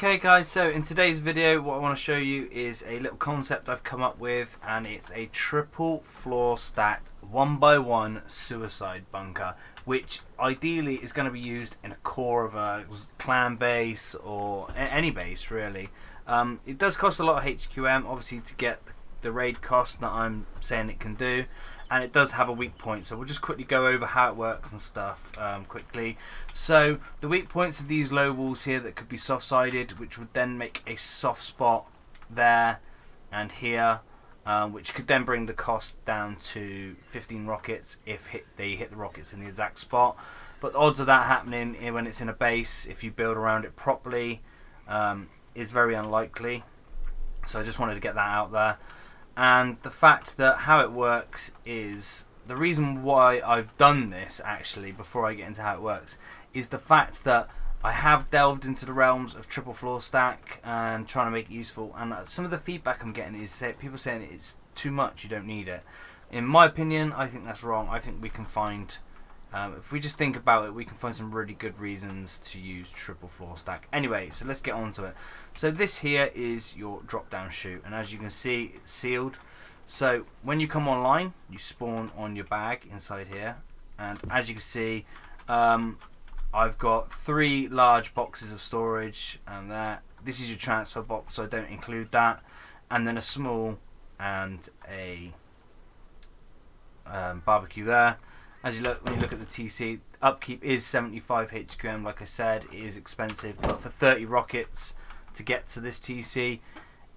Okay guys, so in today's video what I want to show you is a little concept I've come up with, and it's a triple floor stacked 1x1 suicide bunker, which ideally is going to be used in a core of a clan base or any base really. It does cost a lot of HQM obviously to get the raid cost that I'm saying it can do, and it does have a weak point, so we'll just quickly go over how it works and stuff quickly. So the weak points are these low walls here that could be soft sided, which would then make a soft spot there and here, which could then bring the cost down to 15 rockets if they hit the rockets in the exact spot. But the odds of that happening when it's in a base, if you build around it properly, is very unlikely. So I just wanted to get that out there. And the fact that how it works is, the reason why I've done this actually before I get into how it works is the fact that I have delved into the realms of triple floor stack and trying to make it useful, and some of the feedback I'm getting is people saying it's too much, you don't need it. In my opinion, I think that's wrong. I think we can find, if we just think about it, we can find some really good reasons to use triple floor stack. Anyway, so let's get on to it. So this here is your drop down chute, and as you can see, it's sealed. So when you come online, you spawn on your bag inside here, and as you can see, I've got 3 large boxes of storage, and this is your transfer box, so I don't include that, and then a small and a barbecue there. As you look, when you look at the TC, upkeep is 75 HQM. Like I said, it is expensive, but for 30 rockets to get to this TC,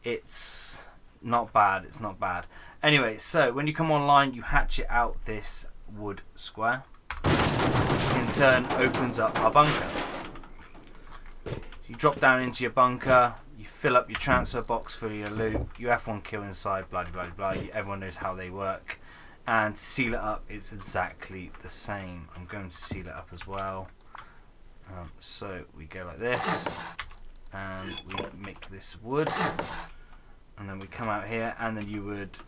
it's not bad. It's not bad. Anyway, so when you come online, you hatchet out this wood square. In turn, opens up our bunker. You drop down into your bunker. You fill up your transfer box for your loot. You F1 kill inside. Blah blah blah. Everyone knows how they work. And to seal it up, it's exactly the same. I'm going to seal it up as well. So we go like this, and we make this wood, and then we come out here, and then you would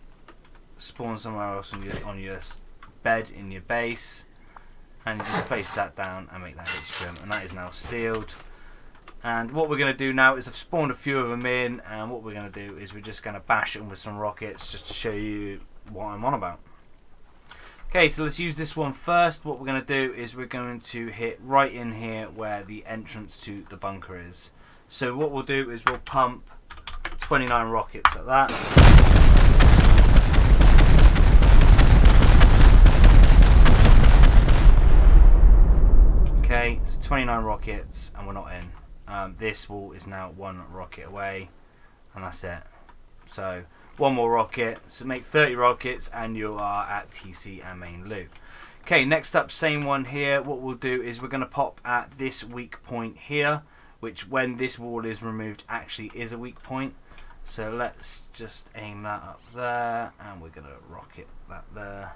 spawn somewhere else on your bed in your base, and you just place that down and make that HQM, and that is now sealed. And what we're going to do now is I've spawned a few of them in, and what we're going to do is we're just going to bash them with some rockets just to show you what I'm on about. Okay, so let's use this one first. What we're going to do is we're going to hit right in here where the entrance to the bunker is. So what we'll do is we'll pump 29 rockets at that. Okay, it's 29 rockets and we're not in. This wall is now 1 rocket away, and that's it. So 1 more rocket, so make 30 rockets and you are at TC and main loot. Okay, next up, same one here. What we'll do is we're going to pop at this weak point here, which when this wall is removed actually is a weak point. So let's just aim that up there, and we're going to rocket that there.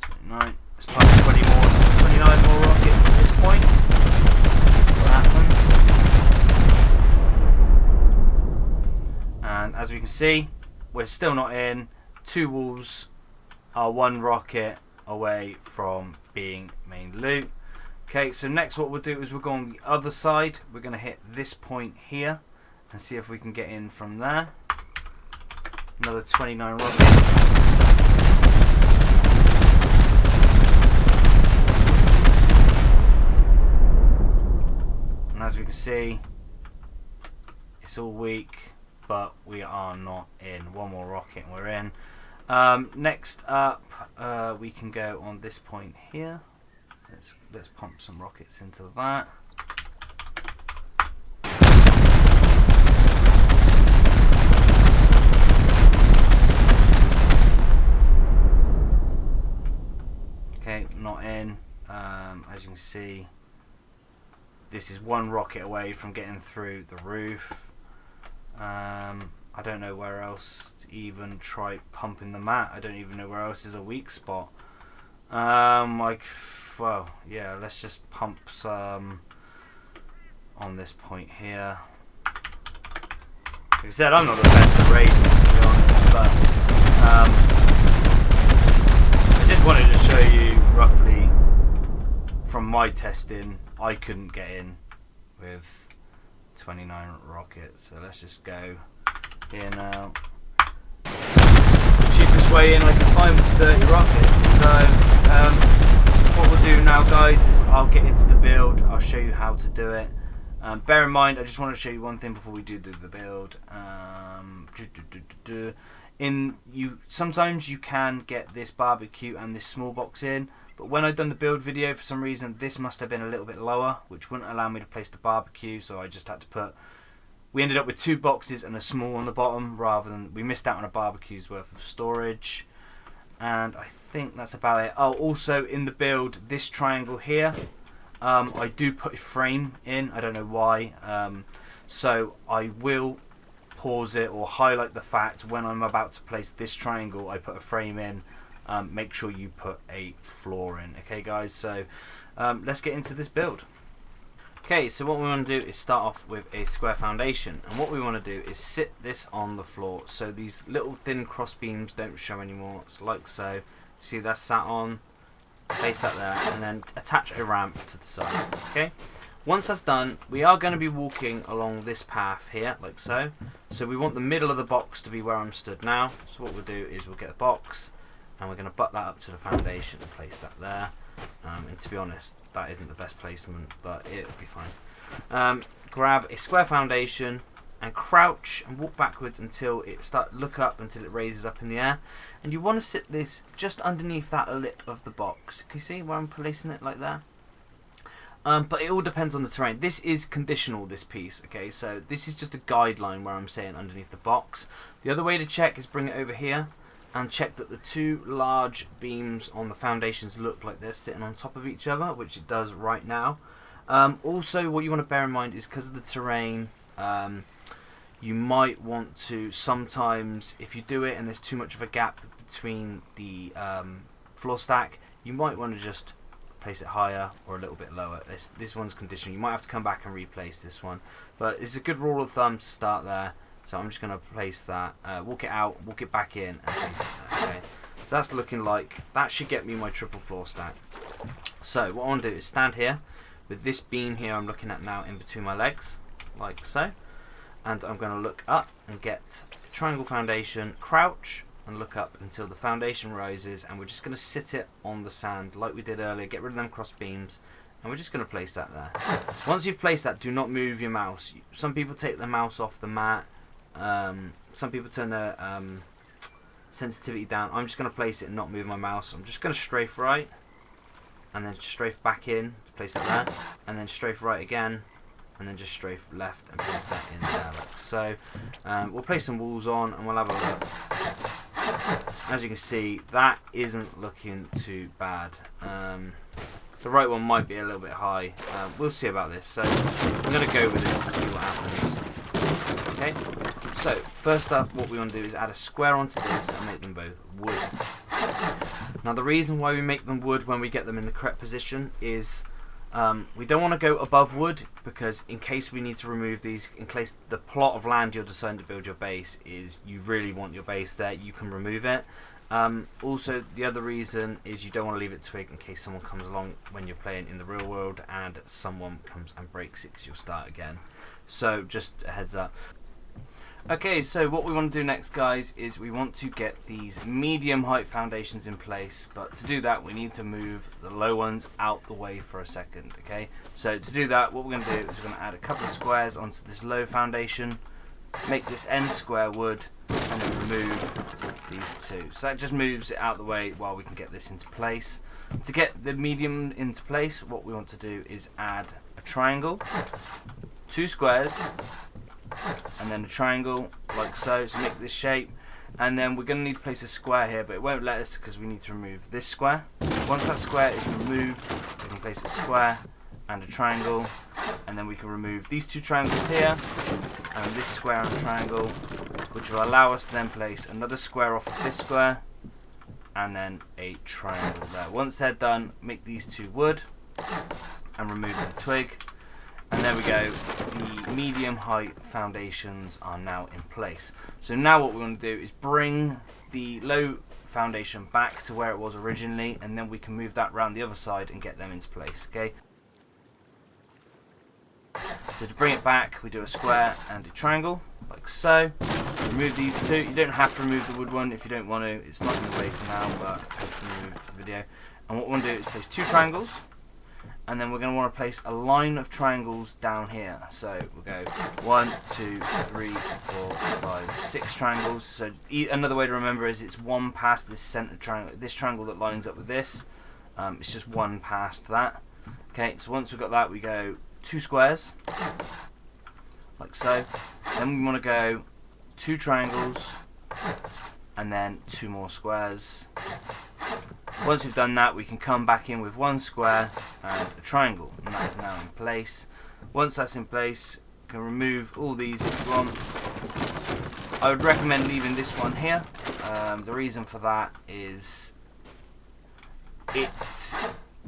29. Let's pop 29 more rockets at this point. That's what happens. And as we can see, we're still not in. 2 walls are 1 rocket away from being main loot. Okay, so next what we'll do is we'll go on the other side. We're going to hit this point here and see if we can get in from there. Another 29 rockets. And as we can see, it's all weak, but we are not in. 1 more rocket and we're in. Next up, we can go on this point here. Let's pump some rockets into that. Okay, not in. As you can see, this is 1 rocket away from getting through the roof. I don't know where else to even try pumping the mat. I don't even know where else is a weak spot. Well, yeah, let's just pump some on this point here. Like I said, I'm not the best at raiding, to be honest, but I just wanted to show you roughly from my testing. I couldn't get in with 29 rockets. So let's just go here now. Cheapest way in I can find was 30 rockets. So what we'll do now, guys, is I'll get into the build. I'll show you how to do it. Bear in mind, I just want to show you one thing before we do the build. Sometimes you can get this barbecue and this small box in, but when I've done the build video, for some reason this must have been a little bit lower, which wouldn't allow me to place the barbecue, so I just had to put. We ended up with 2 boxes and a small on the bottom, rather than we missed out on a barbecue's worth of storage. And I think that's about it. Oh, also in the build, this triangle here, I do put a frame in. I don't know why. So I will pause it or highlight the fact when I'm about to place this triangle, I put a frame in. Make sure you put a floor in. Okay, guys. So let's get into this build. Okay, so what we want to do is start off with a square foundation, and what we want to do is sit this on the floor so these little thin cross beams don't show anymore. So like so. See, that's sat on. Place that there, and then attach a ramp to the side. Okay. Once that's done, we are going to be walking along this path here, like so. So we want the middle of the box to be where I'm stood now. So what we'll do is we'll get a box, and we're going to butt that up to the foundation and place that there. And to be honest, that isn't the best placement, but it'll be fine. Grab a square foundation and crouch and walk backwards until it look up until it raises up in the air. And you want to sit this just underneath that lip of the box. Can you see where I'm placing it like that? But it all depends on the terrain. This is conditional, this piece, okay? So this is just a guideline where I'm saying underneath the box. The other way to check is bring it over here and check that the 2 large beams on the foundations look like they're sitting on top of each other, which it does right now. Also, what you want to bear in mind is because of the terrain, you might want to sometimes, if you do it and there's too much of a gap between the floor stack, you might want to just place it higher or a little bit lower. This one's conditional. You might have to come back and replace this one, but it's a good rule of thumb to start there. So I'm just going to place that, walk it out, walk it back in, and place it there. Okay. So that's looking like, that should get me my triple floor stack. So what I want to do is stand here with this beam here I'm looking at now in between my legs, like so. And I'm going to look up and get a triangle foundation, crouch, and look up until the foundation rises, and we're just going to sit it on the sand like we did earlier, get rid of them cross beams, and we're just going to place that there. Once you've placed that, do not move your mouse. Some people take the mouse off the mat. Some people turn their sensitivity down. I'm just going to place it and not move my mouse. I'm just going to strafe right, and then strafe back in to place it there, and then strafe right again, and then just strafe left and place that in there like so. We'll place some walls on and we'll have a look. As you can see, that isn't looking too bad. The right one might be a little bit high. We'll see about this. So I'm going to go with this and see what happens. Okay, so first up what we want to do is add a square onto this and make them both wood. Now the reason why we make them wood when we get them in the correct position is we don't want to go above wood, because in case we need to remove these, in case the plot of land you're deciding to build your base is you really want your base there, you can remove it. Also, the other reason is you don't want to leave it twig in case someone comes along when you're playing in the real world and someone comes and breaks it, because you'll start again. So just a heads up. Okay, so what we want to do next, guys, is we want to get these medium height foundations in place, but to do that we need to move the low ones out the way for a second. Okay, so to do that what we're going to do is we're going to add a couple of squares onto this low foundation, make this end square wood, and then remove these 2. So that just moves it out the way while we can get this into place. To get the medium into place, what we want to do is add a triangle, 2 squares, and then a triangle like so, so make this shape, and then we're going to need to place a square here, but it won't let us because we need to remove this square. Once that square is removed, we can place a square and a triangle, and then we can remove these 2 triangles here and this square and triangle, which will allow us to then place another square off of this square and then a triangle there. Once they're done, make these 2 wood and remove the twig. And there we go, the medium height foundations are now in place. So now what we want to do is bring the low foundation back to where it was originally, and then we can move that around the other side and get them into place. Okay. So to bring it back, we do a square and a triangle, like so. Remove these two. You don't have to remove the wood one if you don't want to. It's not in the way for now, but I hope to remove it for the video. And what we want to do is place 2 triangles, and then we're going to want to place a line of triangles down here. So we'll go 1, 2, 3, 4, 5, 6 triangles. So another way to remember is it's one past this center triangle, this triangle that lines up with this. It's just one past that. Okay, so once we've got that, we go 2 squares, like so. Then we want to go 2 triangles, and then 2 more squares. Once we've done that, we can come back in with 1 square and a triangle, and that is now in place. Once that's in place, you can remove all these if you want. I would recommend leaving this one here. The reason for that is it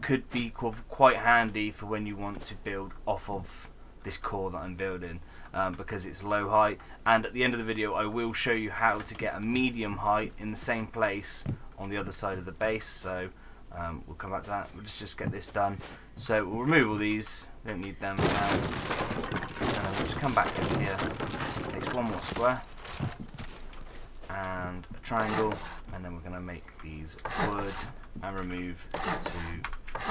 could be quite handy for when you want to build off of this core that I'm building, because it's low height. And at the end of the video, I will show you how to get a medium height in the same place on the other side of the base. So we'll come back to that. We'll just get this done. So we'll remove all these. We don't need them now. And we'll just come back in here. Place 1 more square and a triangle, and then we're going to make these wood and remove 2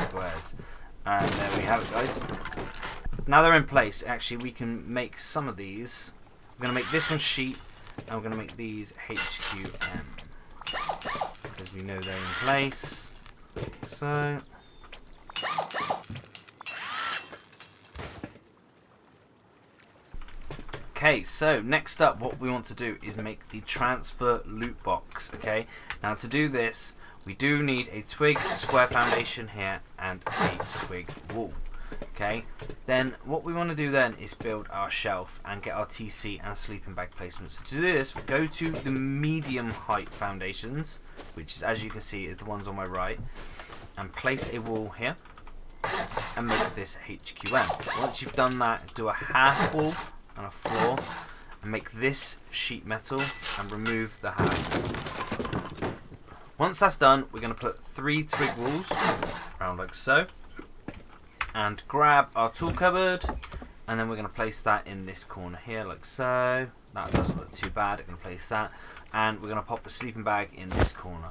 squares. And there we have it, guys. Now they're in place, actually we can make some of these. We're going to make this one sheep, and we're going to make these HQM, because we know they're in place. So okay, so next up what we want to do is make the transfer loot box. Okay, now to do this we do need a twig square foundation here and a twig wall. Okay, then what we want to do then is build our shelf and get our TC and sleeping bag placements. So to do this, go to the medium height foundations, which is, as you can see, is the ones on my right, and place a wall here and make this HQM. Once you've done that, do a half wall and a floor and make this sheet metal and remove the half. Once that's done, we're going to put 3 twig walls around like so, and grab our tool cupboard, and then we're going to place that in this corner here like so. That doesn't look too bad. I'm going to place that, and we're going to pop the sleeping bag in this corner.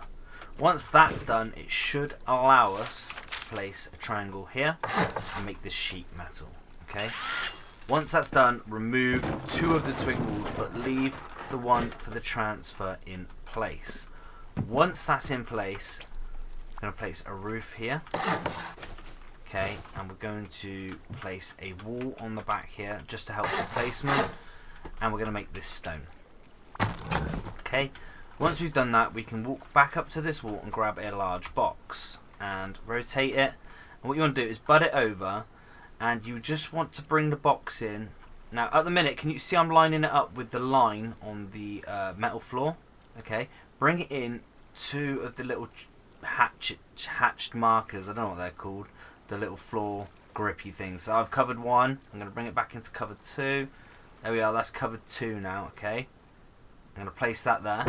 Once that's done, it should allow us to place a triangle here and make this sheet metal. Okay. Once that's done, remove 2 of the twig walls, but leave the one for the transfer in place. Once that's in place, I'm going to place a roof here. Okay, and we're going to place a wall on the back here just to help the placement, and we're going to make this stone. Okay, once we've done that, we can walk back up to this wall and grab a large box and rotate it. And what you want to do is butt it over, and you just want to bring the box in. Now at the minute, can you see I'm lining it up with the line on the metal floor? Okay, bring it in 2 of the little hatched markers, I don't know what they're called, the little floor grippy things. So I've covered 1, I'm going to bring it back into cover 2. There we are, that's covered 2 now. Okay, I'm going to place that there,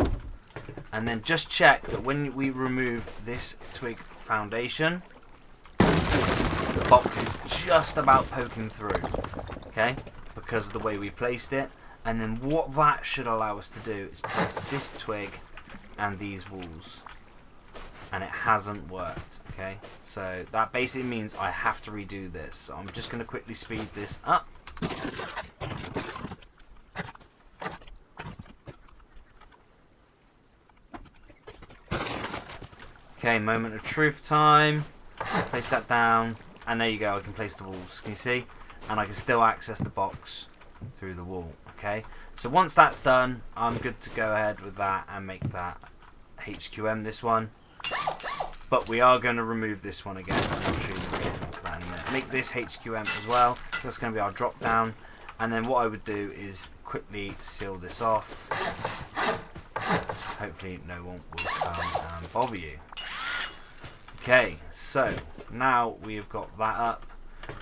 and then just check that when we remove this twig foundation, the box is just about poking through. Okay, because of the way we placed it. And then what that should allow us to do is place this twig and these walls, and it hasn't worked. Okay, so that basically means I have to redo this. So I'm just going to quickly speed this up. Okay, moment of truth time. Place that down, and there you go. I can place the walls. Can you see? And I can still access the box through the wall. Okay, so once that's done, I'm good to go ahead with that and make that HQM, this one. But we are going to remove this one again, and I'll show you the reason for that in a minute. Make this HQM as well. That's going to be our drop down, and then what I would do is quickly seal this off. Hopefully no one will come and bother you. Okay, so now we've got that up.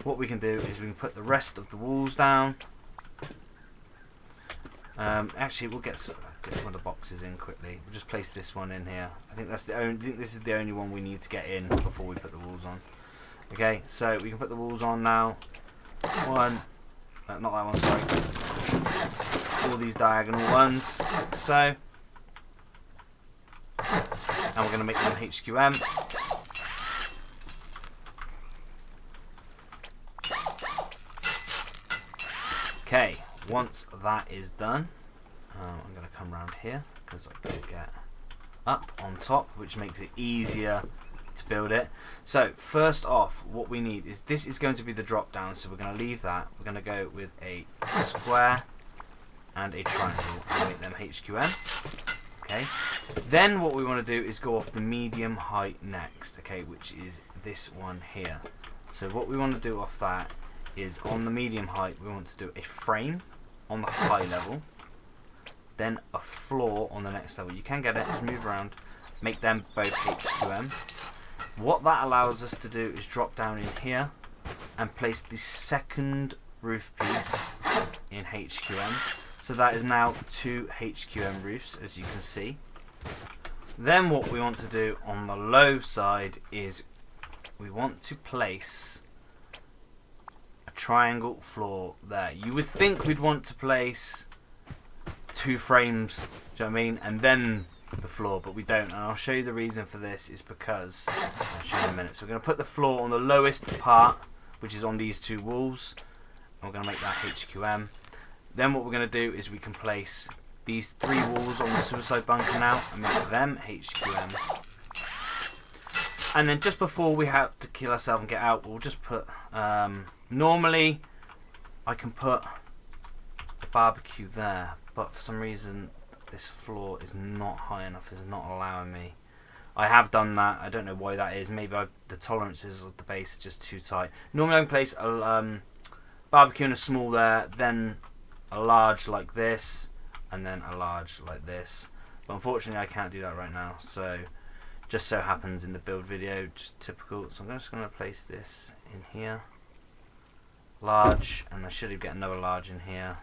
What we can do is we can put the rest of the walls down. Actually, we'll get some of the boxes in quickly. We'll just place this one in here. I think this is the only one we need to get in before we put the walls on. Okay, so we can put the walls on now. 1, not that one, sorry. All these diagonal ones, like so. And we're going to make them HQM. Okay, once that is done, I'm going to come around here because I can get up on top, which makes it easier to build it. So first off, what we need is, this is going to be the drop down, so we're going to leave that. We're going to go with a square and a triangle and make them HQM. Okay, then what we want to do is go off the medium height next, okay, which is this one here. So what we want to do off that is, on the medium height, we want to do a frame on the high level, then a floor on the next level. You can get it, just move around, make them both HQM. What that allows us to do is drop down in here and place the second roof piece in HQM. So that is now 2 HQM roofs, as you can see. Then what we want to do on the low side is we want to place a triangle floor there. You would think we'd want to place 2 frames, do you know what I mean, and then the floor, but we don't, and I'll show you the reason for this is because, I'll show you in a minute. So we're going to put the floor on the lowest part, which is on these 2 walls, and we're going to make that HQM. Then what we're going to do is we can place these 3 walls on the suicide bunker now and make them HQM. And then just before we have to kill ourselves and get out, we'll just put, normally I can put a barbecue there, but for some reason this floor is not high enough, it's not allowing me. I have done that, I don't know why that is. Maybe the tolerances of the base are just too tight. Normally I can place a barbecue and a small there, then a large like this, and then a large like this. But unfortunately I can't do that right now, so just so happens in the build video, just typical. So I'm just going to place this in here, large, and I should get another large in here,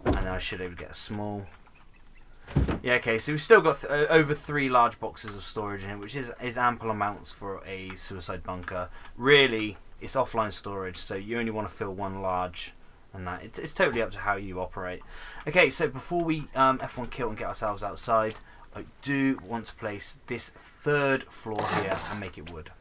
and then I should be able to get a small. Yeah, okay, so we've still got over 3 large boxes of storage in here, which is ample amounts for a suicide bunker. Really, it's offline storage, so you only want to fill 1 large, and that it's totally up to how you operate. Okay, so before we F1 kill and get ourselves outside, I do want to place this 3rd floor here and make it wood,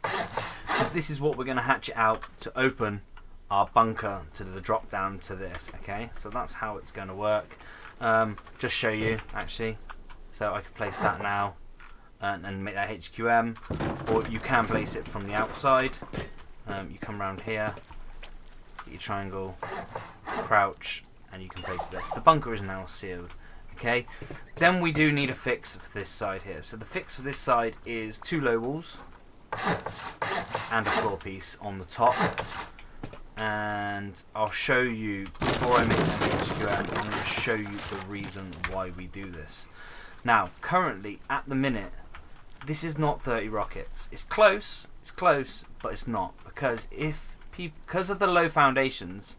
because this is what we're going to hatch it out to open our bunker to the drop down to this. Okay, so that's how it's going to work. Just show you actually, so I can place that now and make that HQM, or you can place it from the outside. You come around here, get your triangle, crouch, and you can place this. The bunker is now sealed. Okay, then we do need a fix for this side here. So the fix for this side is 2 low walls and a floor piece on the top. And I'll show you, before I make the HQM, I'm going to show you the reason why we do this. Now, currently, at the minute, this is not 30 rockets. It's close, but it's not. Because of the low foundations,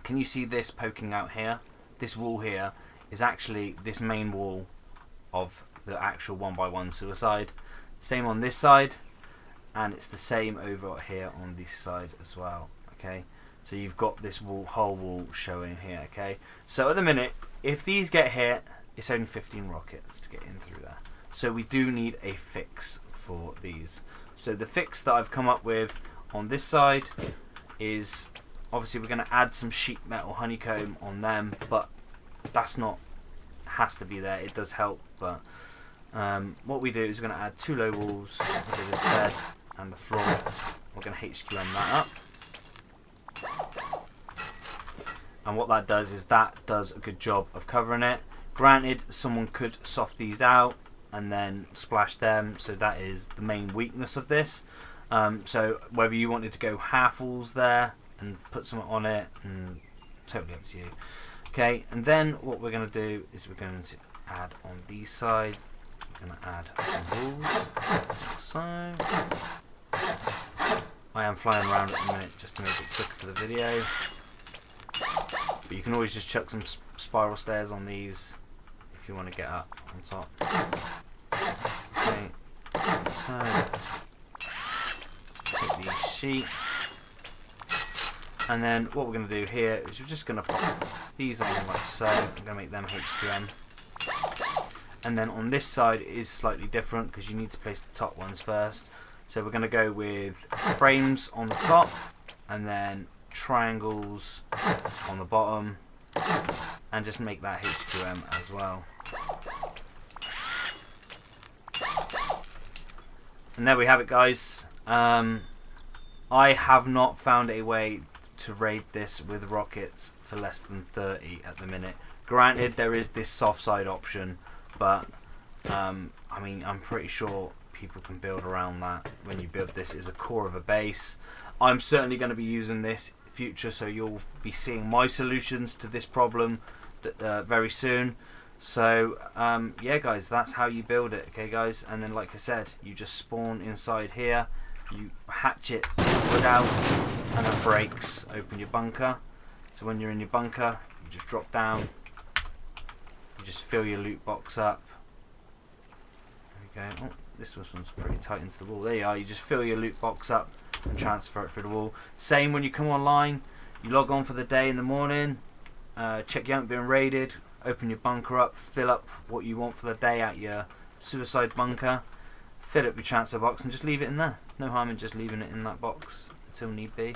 can you see this poking out here? This wall here is actually this main wall of the actual 1x1 suicide. Same on this side, and it's the same over here on this side as well. Okay, so you've got this whole wall showing here. Okay, so at the minute, if these get hit, it's only 15 rockets to get in through there. So we do need a fix for these. So the fix that I've come up with on this side is, obviously we're going to add some sheet metal honeycomb on them, but that's not, has to be there. It does help, but what we do is we're going to add 2 low walls, like I just said, and the floor. We're going to HQM that up. And what that does is that does a good job of covering it. Granted, someone could soft these out and then splash them, so that is the main weakness of this. So whether you wanted to go half walls there and put something on it, totally up to you. Okay, and then what we're going to do is we're going to add on these side, we're going to add some walls. So I am flying around at the minute just to make it quicker for the video, but you can always just chuck some spiral stairs on these if you want to get up on top. Okay, so take these sheets, And then what we're going to do here is we're just going to pop these on like so. I'm going to make them HQM. And then on this side it is slightly different because you need to place the top ones first. So we're going to go with frames on the top and then triangles on the bottom, and just make that HQM as well. And there we have it, guys. I have not found a way to raid this with rockets for less than 30 at the minute. Granted, there is this soft side option, but I mean, I'm pretty sure people can build around that when you build this as a core of a base. I'm certainly going to be using this in future, so you'll be seeing my solutions to this problem very soon. So yeah guys, that's how you build it, okay guys. And then like I said, you just spawn inside here, you hatchet this wood out, and that breaks open your bunker. So when you're in your bunker, you just drop down, you just fill your loot box up. There we go. Oh, this one's pretty tight into the wall. There you are. You just fill your loot box up and transfer it through the wall. Same when you come online, you log on for the day in the morning, check you haven't been raided, open your bunker up, fill up what you want for the day at your suicide bunker, fill up your transfer box and just leave it in there. There's no harm in just leaving it in that box until need be.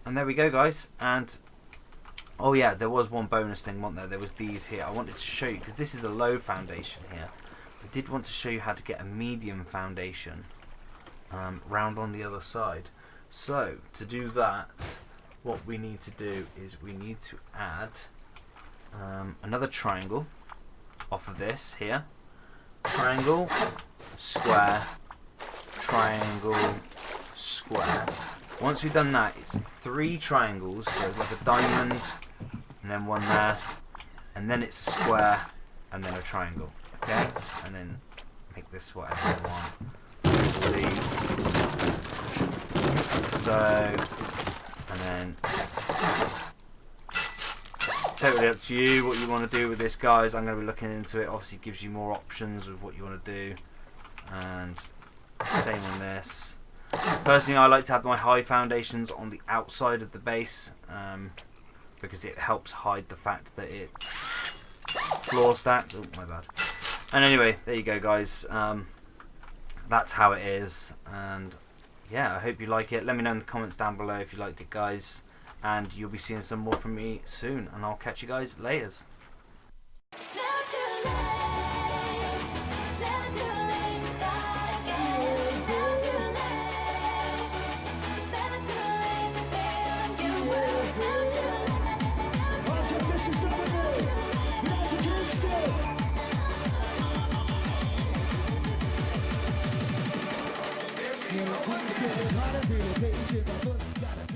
And there we go guys. And oh yeah, there was one bonus thing, wasn't there? There was these here. I wanted to show you because this is a low foundation here. I did want to show you how to get a medium foundation round on the other side. So to do that, what we need to do is we need to add another triangle off of this here. Triangle, square, triangle, square. Once we've done that, it's 3 triangles, so like a diamond, and then one there, and then it's a square, and then a triangle. Okay, and then make this whatever you want. All these, so, and then totally up to you what you want to do with this, guys. I'm going to be looking into it. Obviously, it gives you more options of what you want to do, and same on this. Personally, I like to have my high foundations on the outside of the base because it helps hide the fact that it's floor stacked. Oh, my bad. And anyway, there you go, guys. That's how it is. And yeah, I hope you like it. Let me know in the comments down below if you liked it, guys. And you'll be seeing some more from me soon. And I'll catch you guys later. Yeah,